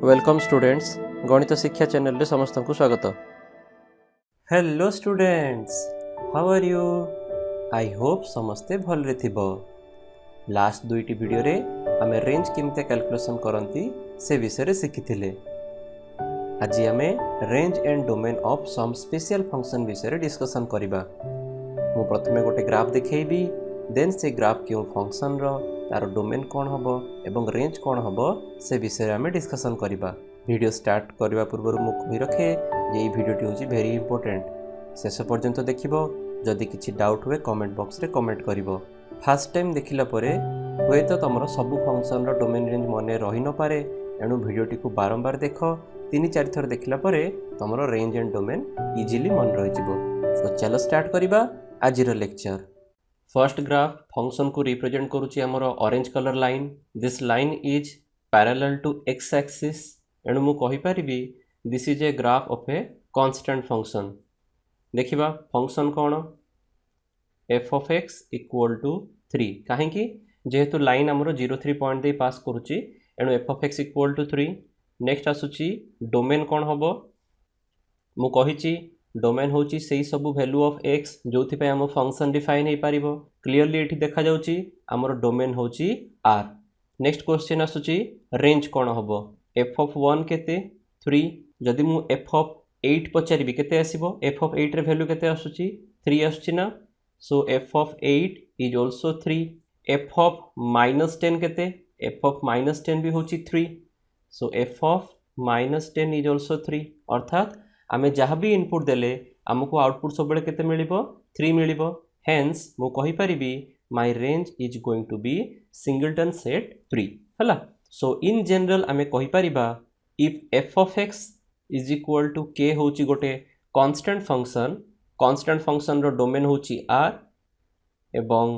Welcome students गणित शिक्षा channel रे समस्त को स्वागत। Hello students, how are you? I hope समस्ते भल रे थिबो। लास्ट दुईटी वीडियो रे आमे रेंज केमते कैलकुलेशन करंती से विषय रे शिखिथिले। आज आमे range and domain of some special function विषय रे डिस्कशन करिबा। मु प्रथमे गोटे ग्राफ देखैबी, देन से ग्राफ क्यों फंक्शन रो तार डोमेन कौन हबो एवं रेंज कौन हबो से विषय आमे डिस्कशन करिबा। वीडियो स्टार्ट करबा पूर्व मु कहि रखे जे ई वीडियोटी होची वेरी इंपोर्टेंट। शेष पर्यंत देखिबो, जदि किछि डाउट हुए कमेंट बॉक्स रे कमेंट करिवो। फर्स्ट टाइम देखिला परे होय तो तमरो सब फंक्शन रो डोमेन रेंज मने रहि न पारे, एनु वीडियोटी को बारंबार देखो। 3-4 थर देखिला परे तमरो रेंज एंड डोमेन इजीली मन रहि जिवो। सो चलो स्टार्ट करिबा आजिर लेक्चर। फर्स्ट ग्राफ फंक्शन को रिप्रेजेंट करूची हमरो orange colour line. This line is parallel to x axis, एणु मु कहि परिबी this is a graph of a constant function. देखिबा फंक्शन कोन, f of x equal to 3। काहे कि जेहेतु लाइन हमरो 03 पॉइंट दे पास करूची, एणु f of x equal to 3। Next आसुची डोमेन कोन हबो, मु कहिची डोमेन होची सेही सब वैल्यू ऑफ x जोथि पे हम फंक्शन डिफाइन हे पारिबो। क्लियरली एठी देखा जाउची हमर डोमेन होची r। नेक्स्ट क्वेश्चन आसुची रेंज कोन हबो, f of 1 केते 3। जदि मु f of 8 पचारिबी केते आसीबो, f of 8 रे वैल्यू केते आसुची 3 आसुची ना। सो f of 8 is also 3। f of -10 केते, f of -10 भी होची 3। सो f of -10 इज आल्सो 3। अर्थात आमे जहाँ भी इनपुट देले आमको आउटपुट सब बेले केते मिलिबो, 3 मिलिबो। हेन्स मु कहि परिबी my range is going to be singleton set 3 हला। सो इन जनरल आमे कहि परिबा if f of x is equal to k होची गोटे कांस्टेंट फंक्शन रो डोमेन होची r एवं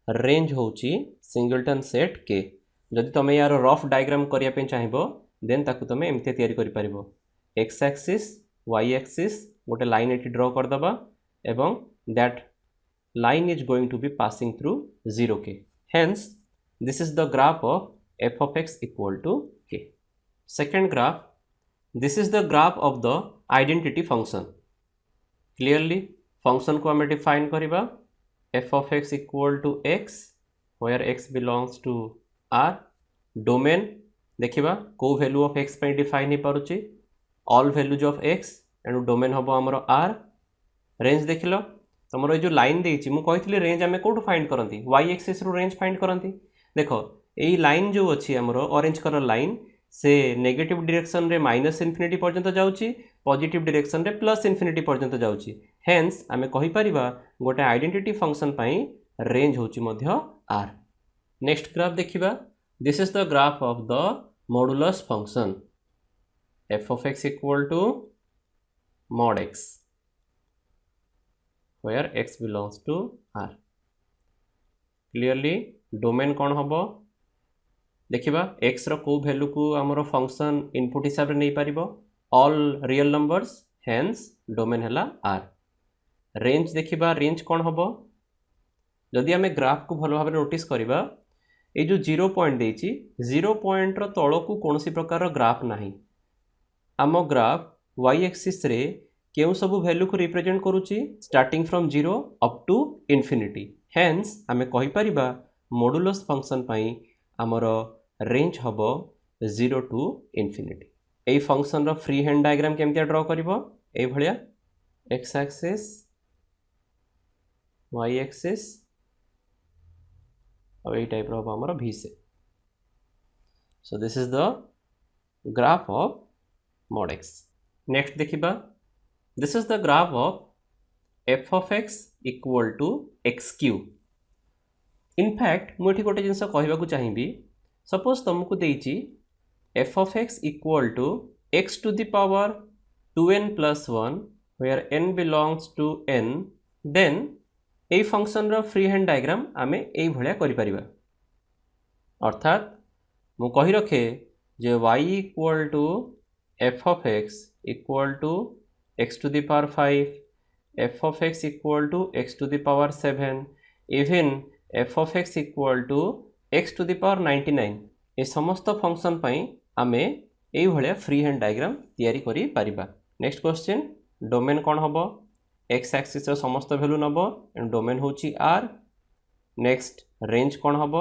रेंज होची सिंगलटन सेट k। जदि तमे यार रफ डायग्राम करिया पे चाहिबो देन ताकू तमे एमते तयारी करि परिबो। x एक्सिस y एक्सिस गोटे लाइन एटी ड्रॉ कर दबा एवं that line is going to be passing through 0k। Hence this is the graph of f of x equal to k। Second graph, this is the graph of the identity function. Clearly function को हमें define करिबा f of x equal to x where x belongs to r। Domain देखिबा को value of x पे define हे पारुची all values of x, and domain हम हमरो r। रेंज देखिलो तमरो जो लाइन देइची, मु कहितली रेंज हमें कोठु फाइंड करंती, y एक्सिस रो रेंज फाइंड करंती। देखो एई लाइन जो अछि हमरो ऑरेंज कलर लाइन से नेगेटिव डायरेक्शन रे -इन्फिनिटी पर्यंत जाउची, पॉजिटिव डायरेक्शन रे +इन्फिनिटी पर्यंत जाउची। हेन्स हमें कहि परिबा गोटे आइडेंटिटी फंक्शन पई रेंज होची मध्य r। नेक्स्ट ग्राफ देखिबा, this is the graph of the modulus function f of x equal to mod x where x belongs to r। Clearly domain कौन हबो, देखिबा x रो को वैल्यू को हमरो फंक्शन इनपुट हिसाब रे नै पारिबो all real numbers, hence domain हला r। रेंज देखिबा रेंज कौन हबो, जदि हमें ग्राफ को भलो भाबे नोटिस करिबा ए जो 0 पॉइंट देइची, 0 पॉइंट रो तळो को कोनोसी प्रकार रो ग्राफ नाही। आमो ग्राफ y एक्सिस रे केउ सब वैल्यू को रिप्रेजेंट करूची starting from 0 up to infinity. Hence हमें कहि परिबा मॉडुलस फंक्शन पई हमरो रेंज हबो 0 टू इन्फिनिटी। एई फंक्शन रो फ्री हैंड डायग्राम केमतिया ड्रॉ करिवो, ए भलिया x एक्सिस y एक्सिस और ए टाइप रो हमरो v से। So this is the graph of mod x। Next देखिबा, this is the graph of f of x equal to x cube. In fact मुझे गोटे जिनस कहवाकू चाहिए, सपोज तुमको देइची f of x equal to x to the power 2n plus 1 where n belongs to n, then a function रो free hand diagram आमे ए भलिया करि परिबा। अर्थात मु कहि रखे जे y equal to f of x equal to x to the power 5, f of x equal to x to the power 7, even f of x equal to x to the power 99। ए समस्त function पई आमे यही भाया free hand diagram तैयारी करि परिबा। Next question domain कौन हम x axis समस्त value नब एंड डोमेन होची आर। नेक्स्ट रेंज कौन हम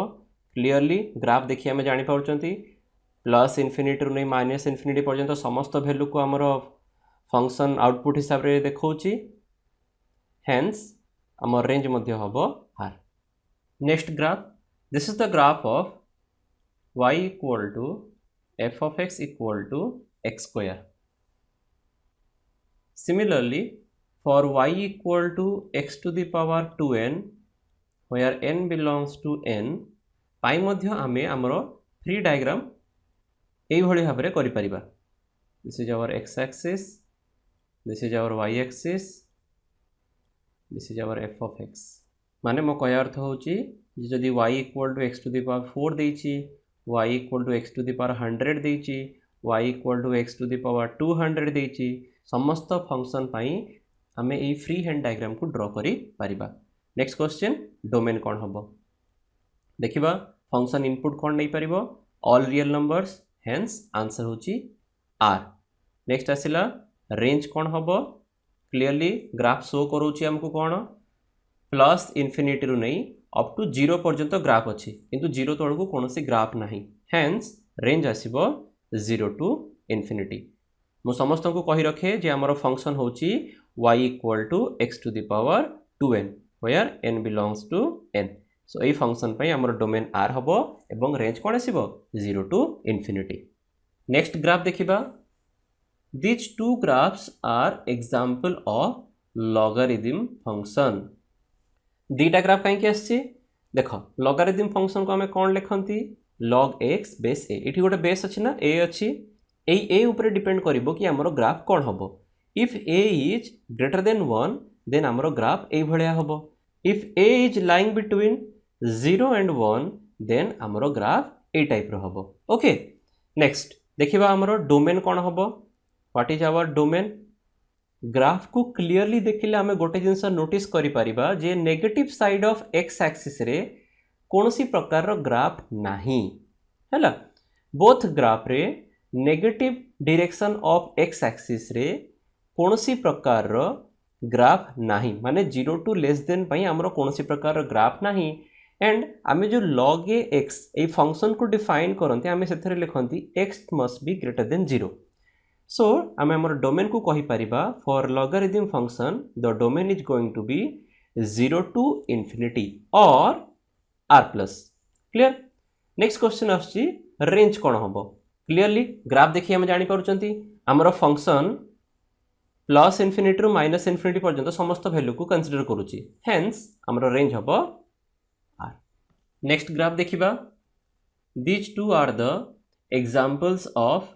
क्लीयरली ग्राफ देखिए आम जापार प्लस इनफिनिटी रू नहीं माइनस इनफिनिटी पर्यंत समस्त वैल्यू को आमर फंक्शन आउटपुट हिसाब से देखौची हेन्स आम रेंज मध्य हम आर। Next graph this is the graph of y equal to f of x equal to x square. Similarly for y equal to x to the power 2n where n belongs to n पाई मध्य आमे आमर free diagram यही भाव में करि परिबा। This is our x axis, this is our y axis, this is our f of x। माने मो कहया अर्थ होची जदि y equal to x to the power 4 देइची, y equal to x to the power 100 देइची, y equal to x to the power 200 देइची, समस्त function पाई आमे एई free hand diagram को draw करि परिबा। Next question domain कौन हम देखिबा फंक्शन इनपुट कौन नहीं परिबो all real numbers hence answer होची आर। नेक्स्ट आसिला रेंज कौन हम क्लीयरली ग्राफ शो करोची हमको कौन प्लस इनफिनिटी रू नहीं अप टू 0 पर्यंत ग्राफ अच्छी किंतु 0 तल को कौन सी ग्राफ नहीं हेन्स रेंज आसीबो 0 टू इनफिनिटी। मु समस्त को कहि रखे जे हमर फंक्शन होची y equal to x to the power 2n where n belongs to n। So ये फंक्शन पे हमर डोमेन r हबो एवं रेंज कौन आसीबो 0 टू इनफिनिटी। नेक्स्ट ग्राफ देखिबा this two graphs are example of logarithm function. दीटा ग्राफ कहीं आसी देख लॉगरिथम फंक्शन को हमें कौन लिखती log x बेस a ये गोटे बेस अच्छी ना a अच्छी ए ऊपर डिपेंड करिबो कि हमरो ग्राफ कौन हबो। If a is greater than 1 then हमरो ग्राफ ए भलिया हबो। If a is lying between 0 and 1 then हमरो ग्राफ ए टाइप रो हबो। ओके नेक्स्ट देखिबा हमरो डोमेन कौन हबो what is our domain. Graph को क्लीयरली देखिले आमे गोटे जिनस नोटिस करि परिबा जे negative side of x axis रे कोनसी प्रकार रो ग्राफ नाही हैला। बोथ ग्राफ रे negative direction of x axis रे कोनसी प्रकार रो ग्राफ नाही माने 0 टू लेस देन पई हमरो कोनसी प्रकार रो ग्राफ नाही। एंड आमे जो log a x ए फंक्शन को डिफाइन करंती आमे सेथरे लिखंती x must be greater than 0। So आमे हमर डोमेन को कहि परिबा for logarithm function the domain is going to be 0 to infinity और r plus. Clear. Next question आछि रेंज कोन हबो क्लियरली ग्राफ देखि हम जानि पारुचंती हमर फंक्शन प्लस इनफिनिटी रु माइनस इनफिनिटी पर्यंत समस्त वैल्यू को कंसीडर करूची हेन्स हमर रेंज हबो r। नेक्स्ट ग्राफ देखिबा these two are the examples of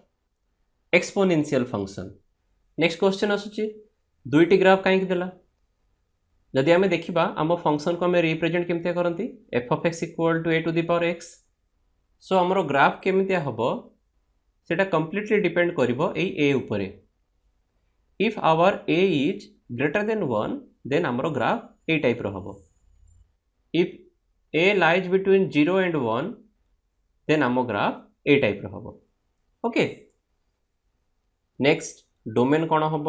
exponential function. Next question आसुची दुईटी ग्राफ कहीं देला जदि आमे देखिबा आम फंक्शन को आमे रिप्रेजेंट केमते करंती f of x equal to a to the power x। So हमरो ग्राफ केमते हबो सेटा कंप्लीटली डिपेंड करिवो ए a ऊपर। If our a is greater than 1 then हमरो ग्राफ ए टाइप रो हबो। If a lies between 0 and 1 then हमरो ग्राफ ए टाइप रो हबो। ओके नेक्स्ट डोमेन कौन हम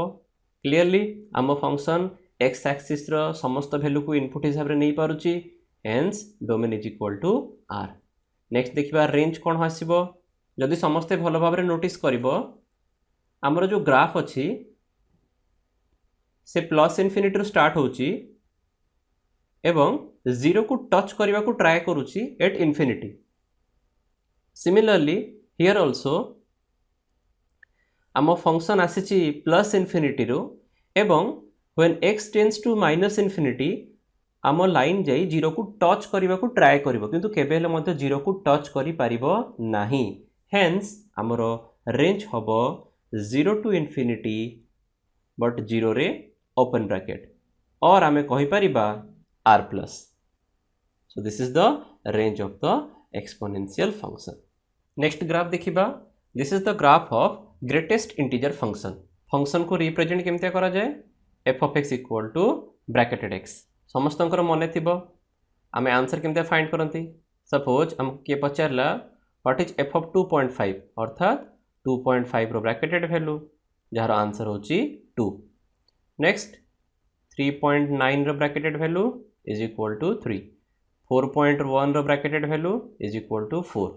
क्लीयरली आम फंक्शन एक्स एक्सिस रो समस्त वैल्यू को इनपुट हिसाब रे नहीं पारुची hence domain is equal to R. Next देखिबा रेंज कौन आसीबो जदि समस्ते भल भाव रे नोटिस करिवो हमर जो ग्राफ अछि से प्लस इनफिनिटी रो स्टार्ट होची एवं 0 को टच करबा को ट्राई करूची at infinity. Similarly here also आम फंक्शन आसी प्लस इनफिनिटी रो एवं when x tends to minus infinity आम लाइन जाई 0 को टच करबा को ट्राई करिवो किंतु केबे हेले मते 0 को टच करि पारिबो नाही हेन्स हमरो रेंज हबो 0 टू इनफिनिटी बट 0 रे ओपन ब्रैकेट और आमे कहि परिबा r plus. So this is the range of the exponential function. Next graph देखिबा this is the graph of greatest integer function. Function को रिप्रेजेंट केमते करा जाए f of x equal to bracketed x। समस्तंकर मने थिबो आमे आंसर केमते फाइंड करंती सपोज हम के पचारला व्हाट इज f of 2.5 अर्थात 2.5 रो ब्रैकेटेड वैल्यू जार आंसर होची 2। नेक्स्ट 3.9 रो bracketed value is equal to 3। 4.1 रो bracketed value is equal to 4।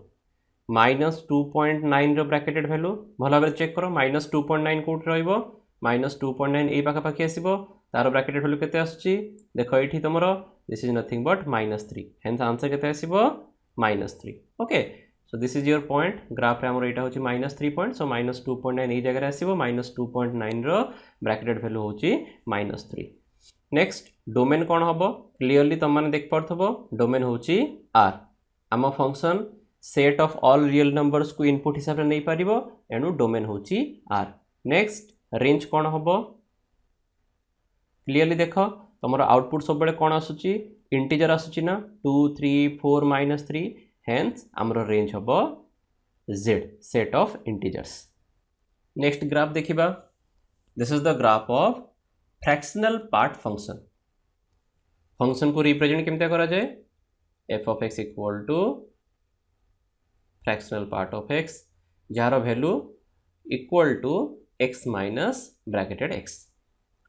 -2.9 रो ब्रैकेटेड वैल्यू भल भाव चेक करो -2.9 कोट रहिबो -2.9 ए पाखापाखि आसो तार ब्रैकेटेड वैल्यू केते आसुची देख ये तुम this is nothing but -3 hence answer केते आसीबो -3। Okay so this is your point graph रे हमर एटा होची -3 पॉइंट सो -2.9 ए जगह आसीबो -2.9 रो ब्रैकेटेड वैल्यू होची -3। नेक्स्ट डोमेन कौन हम क्लीयरली तुम मैंने देख पार्थबो डोमेन होची आर आम function set of all real numbers को इनपुट हिसाब से नहीं पारिबो एनु डोमेन होची आर। नेक्स्ट रेंज कौन हम क्लीयरली देख तुम आउटपुट सब बेले कौन आसुची इंटीजर आसुची ना 2 3 4 -3 हेन्स आमर रेंज हम z set of integers. Next graph देखिबा this is the graph of fractional part function. Function को रिप्रेजेंट केमते करा जाए f of x equal to fractional part of x जार value equal to x minus bracketed x।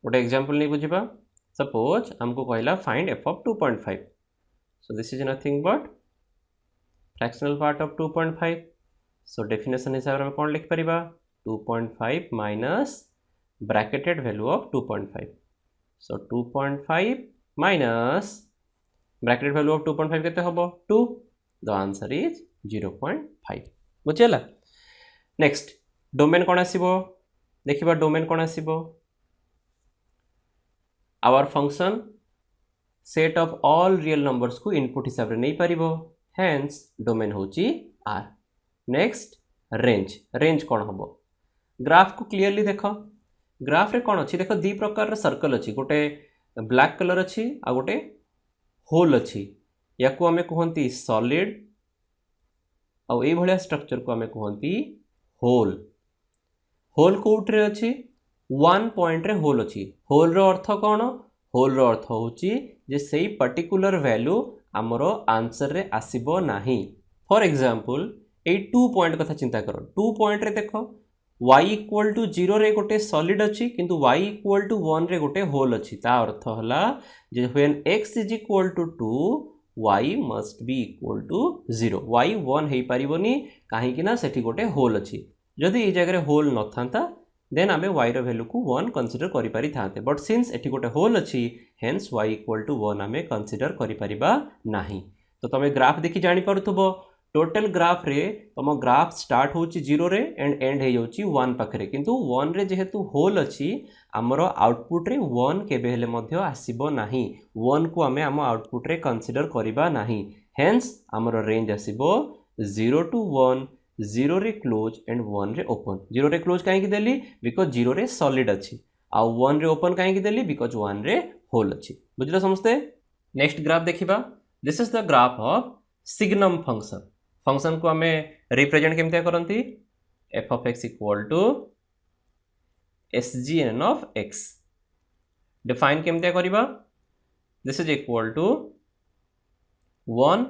गोटे example नहीं बुझा suppose हमको कहला find f of 2.5 so this is nothing but fractional part of 2.5 so definition हिसाब से कौन लिख पारिबा 2.5 minus bracketed value of 2.5 so 2.5 minus bracketed value of 2.5 केते हबो 2 द आंसर इज 0.5 बुझेला। नेक्स्ट डोमेन कौन आसीबो देखिबा डोमेन कौन आसीबो our function set of all real numbers को इनपुट हिसाब से नहीं पारिबो हेन्स डोमेन होची आर। नेक्स्ट रेंज रेंज कौन हम ग्राफ को क्लीयरली देख ग्राफ रे कौन अच्छी देख दी प्रकार सर्कल अच्छी गोटे ब्लैक कलर अच्छी आ गोटे होल अच्छी या को आमे कहंती सॉलिड आ ए भलिया स्ट्रक्चर को आमे कहंती होल। होल कोउट्रे अच्छी 1 पॉइंट रे होल अच्छी होल रो अर्थ कौन होल रो अर्थ होची जे सेही पर्टिकुलर वैल्यू आमर आंसर रे आसीबो नाही। फॉर एग्जांपल ए 2 पॉइंट कथा चिंता करो 2 पॉइंट रे देखो y इक्वल टू 0 रे गोटे सॉलिड अच्छी किंतु y इक्वल टू 1 रे गोटे होल अच्छी ता अर्थ हला जे when x is equal to 2 y must be equal to 0 y 1 हे पारिबोनी काहे कि ना सेठी गोटे होल अच्छी जदि ए जगह होल न थांता देन आमे y रो वैल्यू को 1 कंसीडर करि पारि थाते बट सिंस एठी गोटे होल अच्छी हेन्स y इक्वल टू 1 आमे कंसीडर करि पारिबा नाही। तो तमे ग्राफ देखि जानि पारुथबो टोटल ग्राफ रे तम ग्राफ स्टार्ट होची 0 रे एंड एंड हे जाउची 1 पाखरे किंतु 1 रे जेहेतु होल अच्छी आमर आउटपुट रे 1 केबे हेले मध्य आसीबो नाही 1 को आमे आम आउटपुट रे कंसीडर करिबा नाही हेन्स आमर रेंज आसीबो 0 to 1 0 रे क्लोज एंड 1 रे ओपन 0 रे क्लोज काहे कि देली बिकॉज 0 रे सॉलिड अच्छी आ 1 रे ओपन काहे कि देली बिकॉज 1 रे होल अच्छी बुझला समझते। नेक्स्ट ग्राफ देखिबा this is the graph of signum function. Function को हमें रिप्रेजेंट केमते करंती f of x equal to sgn of x define केमते करिबा this is equal to 1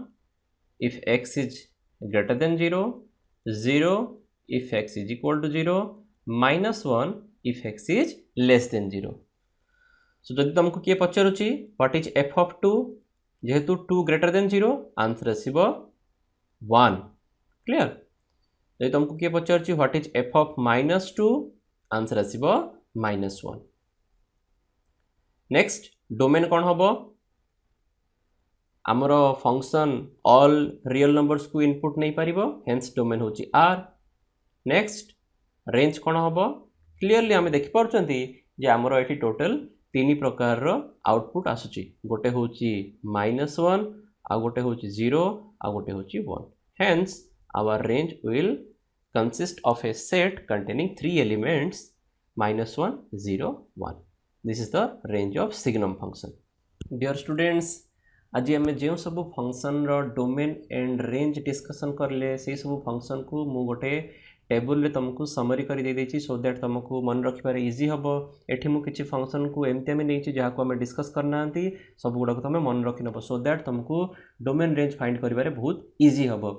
if x is greater than 0 0 if x is equal to 0 minus 1 if x is less than 0। So जदि तुमको किए पचारुची what is f of 2 जेहेतु 2 greater than 0 आंसर आसीबो 1 clear. जदि तुमको किए पचारुची व्हाट इज f of -2 आंसर आसीबो -1। नेक्स्ट डोमेन कौन हबो आमर फंक्शन ऑल रियल नंबर्स को इनपुट नहीं पारिबो हेन्स डोमेन होची आर। नेक्स्ट रेंज कौन हम क्लीयरली आम देखि पारुचंती जे आमर एठी टोटल 3 प्रकार रो आउटपुट आसुची गोटे होची -1 आ गोटे होची 0 आ गोटे होची 1 hence our range will consist of a set containing 3 elements -1 0 1 this is the range of signum function. Dear students आज आम जो सब फंक्शन रो डोमेन एंड रेंज डिस्कसन करले से सब फंक्शन को मु गोटे टेबल रे तुमको समरी कर दे देछि सो दैट तुमको मन रखिबार इजी हबो। एठी मु किछि फंक्शन को एमते में नैछि जहा को हम डिस्कस करना आंती सब गुडा को तुम मन रखि नबो सो दैट तुमको डोमेन रेंज फाइंड करिबारे बहुत इजी हबो।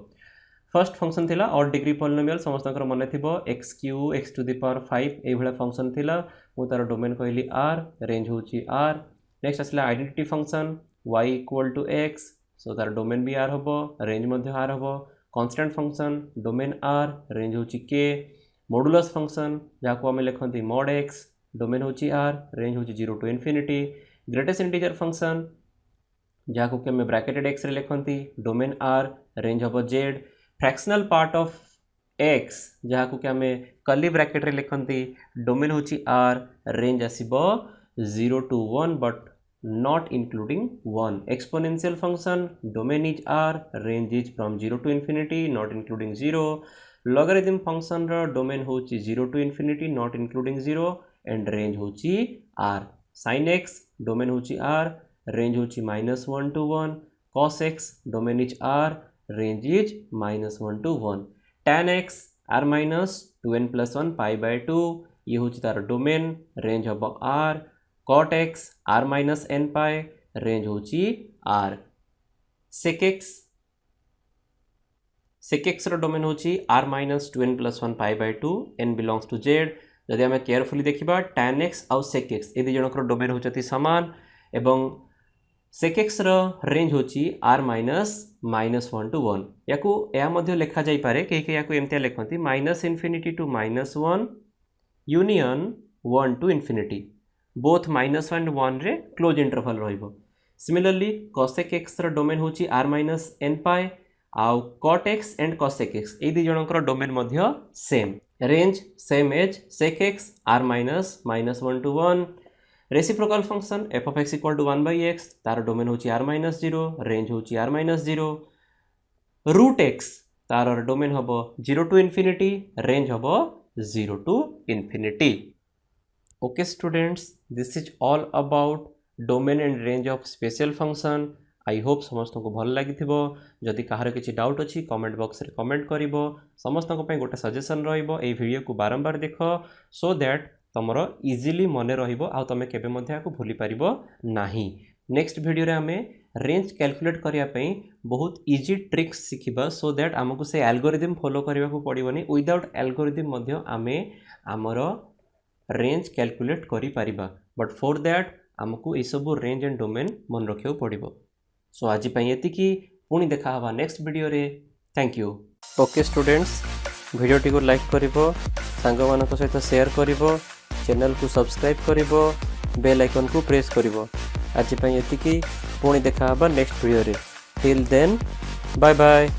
फर्स्ट फंक्शन थिला ऑड डिग्री पॉलिनोमियल समस्तकर मन थिबो x³ x to the power 5 ए भला फंक्शन थिला मु तार डोमेन कहली r रेंज होची r नेक्स्ट आसला identity function y = x so तार डोमेन भी r हबो रेंज मध्ये r हबो constant function domain r range होची k मॉडुलस फंक्शन जाको हम लिखंती mod x डोमेन होची r रेंज होची 0 to infinity greatest integer function जाको कि हमें ब्रैकेटेड x रे लिखंती डोमेन r रेंज हबो z fractional part of x जहाँ को हमें कर्ली ब्रैकेट रे लिखंती डोमेन होची r रेंज आसीबो 0 to 1 but not including 1 exponential function domain is r range is from 0 to infinity not including 0 logarithm function रो domain होची 0 to infinity not including 0 and range होची r sin x डोमेन होची r range होची -1 to 1 cos x domain is r range is -1 to 1 tan x r minus 2n plus 1 pi by 2 ये होची तार domain range हबो r cot x r minus n pi range होची r sec x रो domain होची r minus 2n plus 1 pi by 2 n belongs to z जदि हमें carefully देखिबा tan x आउ sec x ए दि जनकर डोमेन होचती समान एवं sec x रो रेंज होची r minus -1 to 1 याकू या मध्य लिखा जाई पारे के याकू एमतिया लिखंती -infinity to -1 union 1 to infinity both -1 and 1 रे क्लोज इंटरवल रहइबो सिमिलरली cosec x रो डोमेन होची r minus n pi आउ cot x and cosec x ए दि जनकर डोमेन मध्य same range same as sec x r minus -1 to 1 reciprocal function f of x equal to 1 by x तार domain होची r minus 0 range होची r minus 0 root x तार domain हबो 0 to infinity range हबो 0 to infinity okay students this is all about domain and range of special function I hope समस्त को भल लगी जदि कहार किसी डाउट अच्छी कमेंट बॉक्स रे कमेंट करिवो समस्त को गोटे सजेशन रहिबो ए वीडियो को बारंबार देख सो दैट तुमर इजिली मन रहिबो आ तमे केबे मध्ये आको भूली परिबो नाही नेक्स्ट वीडियो रे हमें रेंज कैलकुलेट करिया पई बहुत इजी ट्रिक्स सिखिबा सो दैट हमकु से एल्गोरिथम फॉलो करिवा को पड़िबोनी विदाउट एल्गोरिथम मध्ये हमें हमर रेंज कैलकुलेट करि परिबा बट फॉर दैट हमकु ए सब रेंज एंड डोमेन मन रखियो पड़िबो सो आज पई एति की पुनी देखा हवा नेक्स्ट वीडियो रे thank you okay students video T को लाइक करिवो संग मानको सहित शेयर करिवो चैनल को सब्सक्राइब करिवो बेल आइकन को प्रेस करिवो आज पई एति की पुनी देखा हवा नेक्स्ट वीडियो रे टिल देन बाय बाय।